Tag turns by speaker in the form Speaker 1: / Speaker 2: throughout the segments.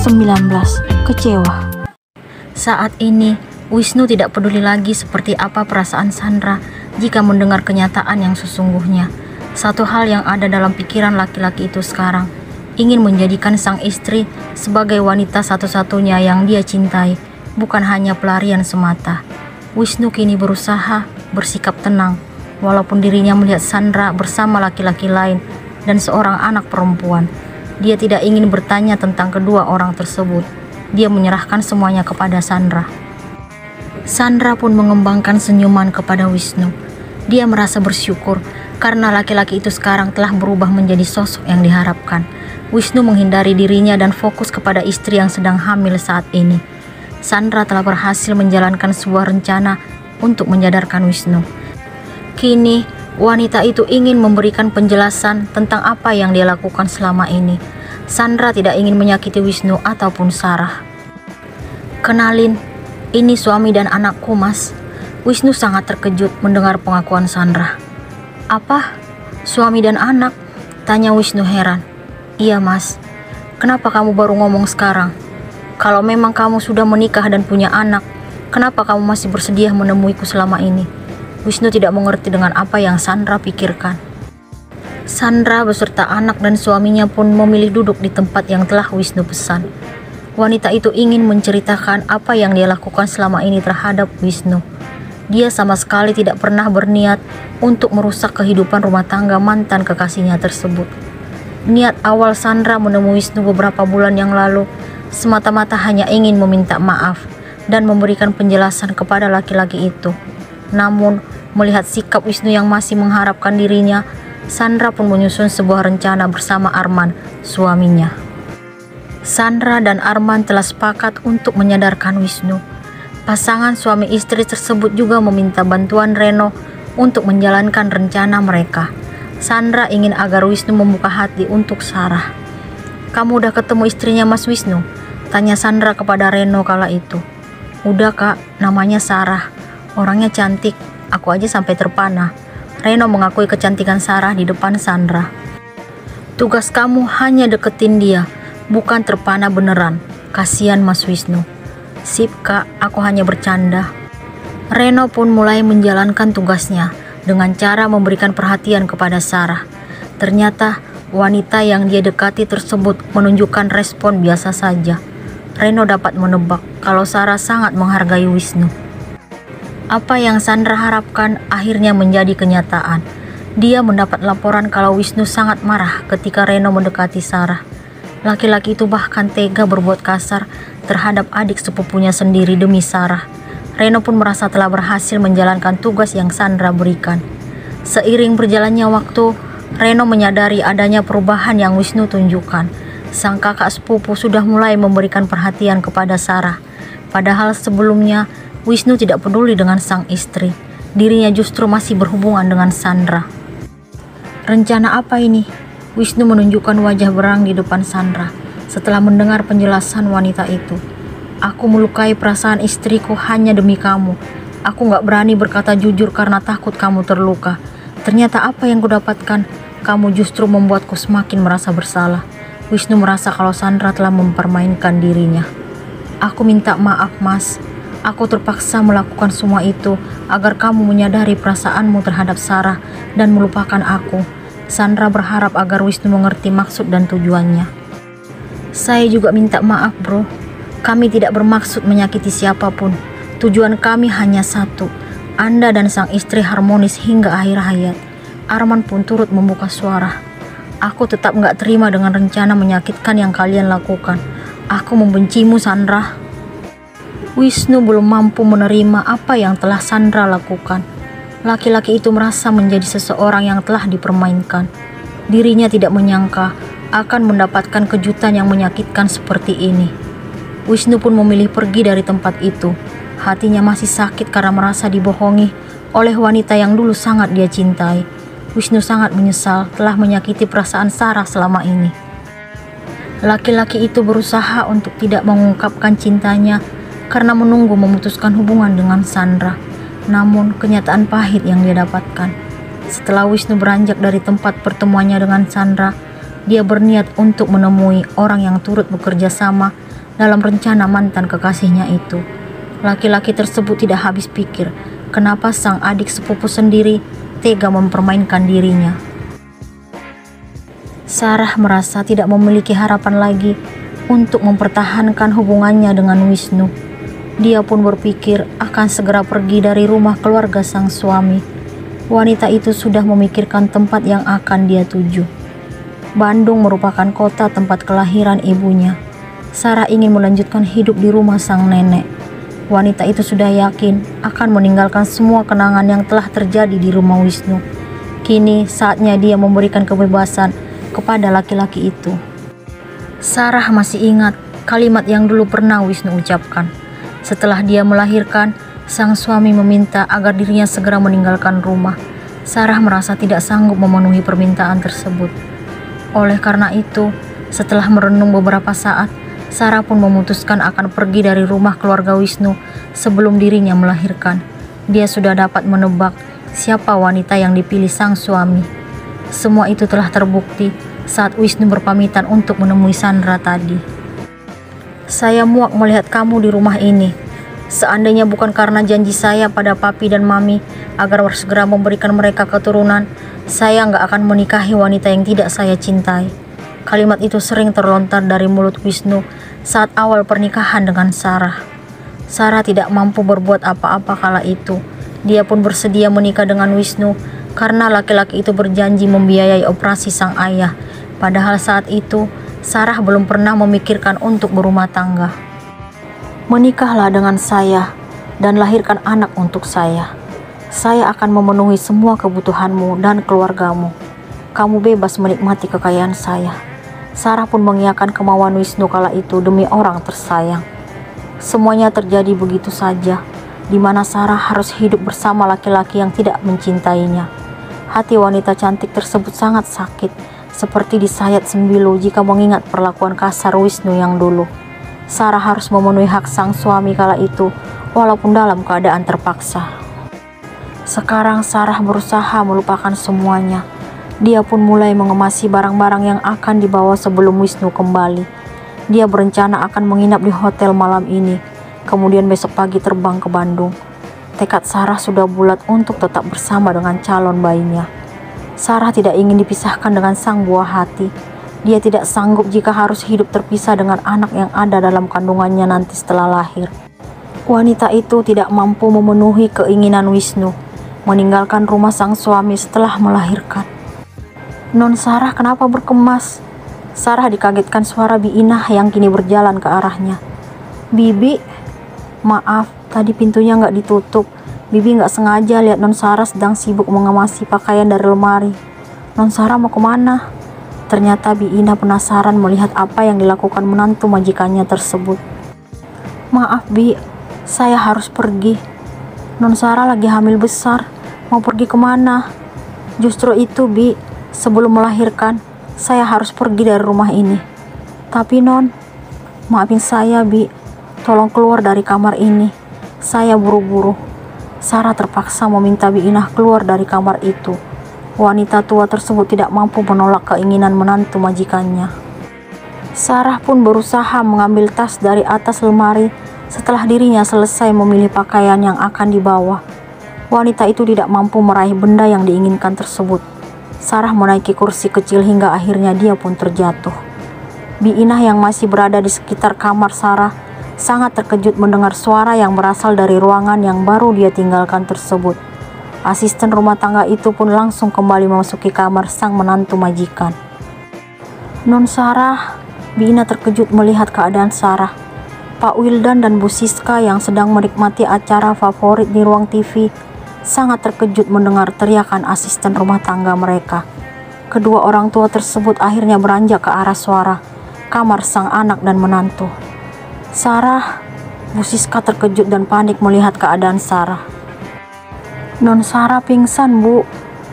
Speaker 1: 19. Kecewa.
Speaker 2: Saat ini, Wisnu tidak peduli lagi seperti apa perasaan Sandra jika mendengar kenyataan yang sesungguhnya. Satu hal yang ada dalam pikiran laki-laki itu sekarang, ingin menjadikan sang istri sebagai wanita satu-satunya yang dia cintai, bukan hanya pelarian semata. Wisnu kini berusaha bersikap tenang, walaupun dirinya melihat Sandra bersama laki-laki lain dan seorang anak perempuan. Dia tidak ingin bertanya tentang kedua orang tersebut. Dia menyerahkan semuanya kepada Sandra. Sandra pun mengembangkan senyuman kepada Wisnu. Dia merasa bersyukur karena laki-laki itu sekarang telah berubah menjadi sosok yang diharapkan. Wisnu menghindari dirinya dan fokus kepada istri yang sedang hamil saat ini. Sandra telah berhasil menjalankan sebuah rencana untuk menyadarkan Wisnu. Kini, wanita itu ingin memberikan penjelasan tentang apa yang dia lakukan selama ini. Sandra tidak ingin menyakiti Wisnu ataupun Sarah. "Kenalin, ini suami dan anakku, Mas." Wisnu sangat terkejut mendengar pengakuan Sandra. "Apa? Suami dan anak?" tanya Wisnu heran. "Iya, Mas. Kenapa kamu baru ngomong sekarang? Kalau memang kamu sudah menikah dan punya anak, kenapa kamu masih bersedia menemuiku selama ini?" Wisnu tidak mengerti dengan apa yang Sandra pikirkan. Sandra beserta anak dan suaminya pun memilih duduk di tempat yang telah Wisnu pesan. Wanita itu ingin menceritakan apa yang dia lakukan selama ini terhadap Wisnu. Dia sama sekali tidak pernah berniat untuk merusak kehidupan rumah tangga mantan kekasihnya tersebut. Niat awal Sandra menemui Wisnu beberapa bulan yang lalu semata-mata hanya ingin meminta maaf dan memberikan penjelasan kepada laki-laki itu. Namun, melihat sikap Wisnu yang masih mengharapkan dirinya, Sandra pun menyusun sebuah rencana bersama Arman, suaminya. Sandra dan Arman telah sepakat untuk menyadarkan Wisnu. Pasangan suami istri tersebut juga meminta bantuan Reno untuk menjalankan rencana mereka. Sandra ingin agar Wisnu membuka hati untuk Sarah. "Kamu udah ketemu istrinya Mas Wisnu?" tanya Sandra kepada Reno kala itu. "Udah, Kak, namanya Sarah. Orangnya cantik, aku aja sampai terpana." Reno mengakui kecantikan Sarah di depan Sandra. "Tugas kamu hanya deketin dia, bukan terpana beneran. Kasihan Mas Wisnu." "Sip, Kak, aku hanya bercanda." Reno pun mulai menjalankan tugasnya dengan cara memberikan perhatian kepada Sarah. Ternyata wanita yang dia dekati tersebut menunjukkan respon biasa saja. Reno dapat menebak kalau Sarah sangat menghargai Wisnu. Apa yang Sandra harapkan akhirnya menjadi kenyataan. Dia mendapat laporan kalau Wisnu sangat marah ketika Reno mendekati Sarah. Laki-laki itu bahkan tega berbuat kasar terhadap adik sepupunya sendiri demi Sarah. Reno pun merasa telah berhasil menjalankan tugas yang Sandra berikan. Seiring berjalannya waktu, Reno menyadari adanya perubahan yang Wisnu tunjukkan. Sang kakak sepupu sudah mulai memberikan perhatian kepada Sarah. Padahal sebelumnya, Wisnu tidak peduli dengan sang istri. Dirinya justru masih berhubungan dengan Sandra. "Rencana apa ini?" Wisnu menunjukkan wajah berang di depan Sandra setelah mendengar penjelasan wanita itu. "Aku melukai perasaan istriku hanya demi kamu. Aku gak berani berkata jujur karena takut kamu terluka. Ternyata apa yang kudapatkan, kamu justru membuatku semakin merasa bersalah." Wisnu merasa kalau Sandra telah mempermainkan dirinya. "Aku minta maaf, Mas. Aku terpaksa melakukan semua itu agar kamu menyadari perasaanmu terhadap Sarah dan melupakan aku." Sandra berharap agar Wisnu mengerti maksud dan tujuannya. "Saya juga minta maaf, bro. Kami tidak bermaksud menyakiti siapapun. Tujuan kami hanya satu, Anda dan sang istri harmonis hingga akhir hayat." Arman pun turut membuka suara. "Aku tetap gak terima dengan rencana menyakitkan yang kalian lakukan. Aku membencimu, Sandra." Wisnu belum mampu menerima apa yang telah Sandra lakukan. Laki-laki itu merasa menjadi seseorang yang telah dipermainkan. Dirinya tidak menyangka akan mendapatkan kejutan yang menyakitkan seperti ini. Wisnu pun memilih pergi dari tempat itu. Hatinya masih sakit karena merasa dibohongi oleh wanita yang dulu sangat dia cintai. Wisnu sangat menyesal telah menyakiti perasaan Sarah selama ini. Laki-laki itu berusaha untuk tidak mengungkapkan cintanya karena menunggu memutuskan hubungan dengan Sandra. Namun kenyataan pahit yang dia dapatkan. Setelah Wisnu beranjak dari tempat pertemuannya dengan Sandra, dia berniat untuk menemui orang yang turut bekerja sama dalam rencana mantan kekasihnya itu. Laki-laki tersebut tidak habis pikir kenapa sang adik sepupu sendiri tega mempermainkan dirinya. Sarah merasa tidak memiliki harapan lagi untuk mempertahankan hubungannya dengan Wisnu. Dia pun berpikir akan segera pergi dari rumah keluarga sang suami. Wanita itu sudah memikirkan tempat yang akan dia tuju. Bandung merupakan kota tempat kelahiran ibunya. Sarah ingin melanjutkan hidup di rumah sang nenek. Wanita itu sudah yakin akan meninggalkan semua kenangan yang telah terjadi di rumah Wisnu. Kini saatnya dia memberikan kebebasan kepada laki-laki itu. Sarah masih ingat kalimat yang dulu pernah Wisnu ucapkan. Setelah dia melahirkan, sang suami meminta agar dirinya segera meninggalkan rumah. Sarah merasa tidak sanggup memenuhi permintaan tersebut. Oleh karena itu, setelah merenung beberapa saat, Sarah pun memutuskan akan pergi dari rumah keluarga Wisnu sebelum dirinya melahirkan. Dia sudah dapat menebak siapa wanita yang dipilih sang suami. Semua itu telah terbukti saat Wisnu berpamitan untuk menemui Sandra tadi. "Saya muak melihat kamu di rumah ini. Seandainya bukan karena janji saya pada papi dan mami agar segera memberikan mereka keturunan, saya nggak akan menikahi wanita yang tidak saya cintai." Kalimat itu sering terlontar dari mulut Wisnu saat awal pernikahan dengan Sarah. Sarah tidak mampu berbuat apa-apa kala itu. Dia pun bersedia menikah dengan Wisnu karena laki-laki itu berjanji membiayai operasi sang ayah. Padahal saat itu, Sarah belum pernah memikirkan untuk berumah tangga. "Menikahlah dengan saya dan lahirkan anak untuk saya. Saya akan memenuhi semua kebutuhanmu dan keluargamu. Kamu bebas menikmati kekayaan saya." Sarah pun mengiyakan kemauan Wisnu kala itu demi orang tersayang. Semuanya terjadi begitu saja, di mana Sarah harus hidup bersama laki-laki yang tidak mencintainya. Hati wanita cantik tersebut sangat sakit, seperti disayat sembilu jika mengingat perlakuan kasar Wisnu yang dulu. Sarah harus memenuhi hak sang suami kala itu, walaupun dalam keadaan terpaksa. Sekarang Sarah berusaha melupakan semuanya. Dia pun mulai mengemasi barang-barang yang akan dibawa sebelum Wisnu kembali. Dia berencana akan menginap di hotel malam ini, kemudian besok pagi terbang ke Bandung. Tekad Sarah sudah bulat untuk tetap bersama dengan calon bayinya. Sarah tidak ingin dipisahkan dengan sang buah hati. Dia tidak sanggup jika harus hidup terpisah dengan anak yang ada dalam kandungannya nanti setelah lahir. Wanita itu tidak mampu memenuhi keinginan Wisnu, meninggalkan rumah sang suami setelah melahirkan. "Non Sarah kenapa berkemas?" Sarah dikagetkan suara Bi Inah yang kini berjalan ke arahnya. "Bibi, maaf, tadi pintunya nggak ditutup. Bibi nggak sengaja lihat Non Sarah sedang sibuk mengemasi pakaian dari lemari. Non Sarah mau kemana?" Ternyata Bi Inah penasaran melihat apa yang dilakukan menantu majikannya tersebut. "Maaf Bi, saya harus pergi. Non Sarah lagi hamil besar, mau pergi kemana?" "Justru itu Bi, sebelum melahirkan, saya harus pergi dari rumah ini." "Tapi Non, maafin saya Bi, tolong keluar dari kamar ini. Saya buru-buru." Sarah terpaksa meminta Bi Inah keluar dari kamar itu. Wanita tua tersebut tidak mampu menolak keinginan menantu majikannya. Sarah pun berusaha mengambil tas dari atas lemari setelah dirinya selesai memilih pakaian yang akan dibawa. Wanita itu tidak mampu meraih benda yang diinginkan tersebut. Sarah menaiki kursi kecil hingga akhirnya dia pun terjatuh. Bi Inah yang masih berada di sekitar kamar Sarah sangat terkejut mendengar suara yang berasal dari ruangan yang baru dia tinggalkan tersebut. Asisten rumah tangga itu pun langsung kembali memasuki kamar sang menantu majikan. "Non Sarah," Bi Inah terkejut melihat keadaan Sarah. Pak Wildan dan Bu Siska yang sedang menikmati acara favorit di ruang TV sangat terkejut mendengar teriakan asisten rumah tangga mereka. Kedua orang tua tersebut akhirnya beranjak ke arah suara kamar sang anak dan menantu. "Sarah," Bu Siska terkejut dan panik melihat keadaan Sarah. "Non Sarah pingsan Bu."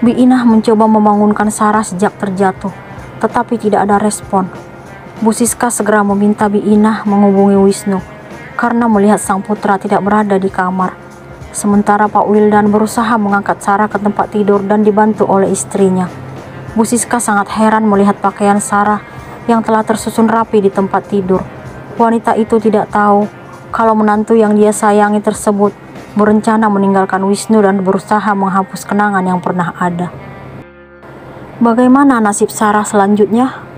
Speaker 2: Bi Inah mencoba membangunkan Sarah sejak terjatuh, tetapi tidak ada respon. Bu Siska segera meminta Bi Inah menghubungi Wisnu, karena melihat sang putra tidak berada di kamar. Sementara Pak Wildan berusaha mengangkat Sarah ke tempat tidur dan dibantu oleh istrinya. Bu Siska sangat heran melihat pakaian Sarah yang telah tersusun rapi di tempat tidur. Wanita itu tidak tahu kalau menantu yang dia sayangi tersebut berencana meninggalkan Wisnu dan berusaha menghapus kenangan yang pernah ada. Bagaimana nasib Sarah selanjutnya?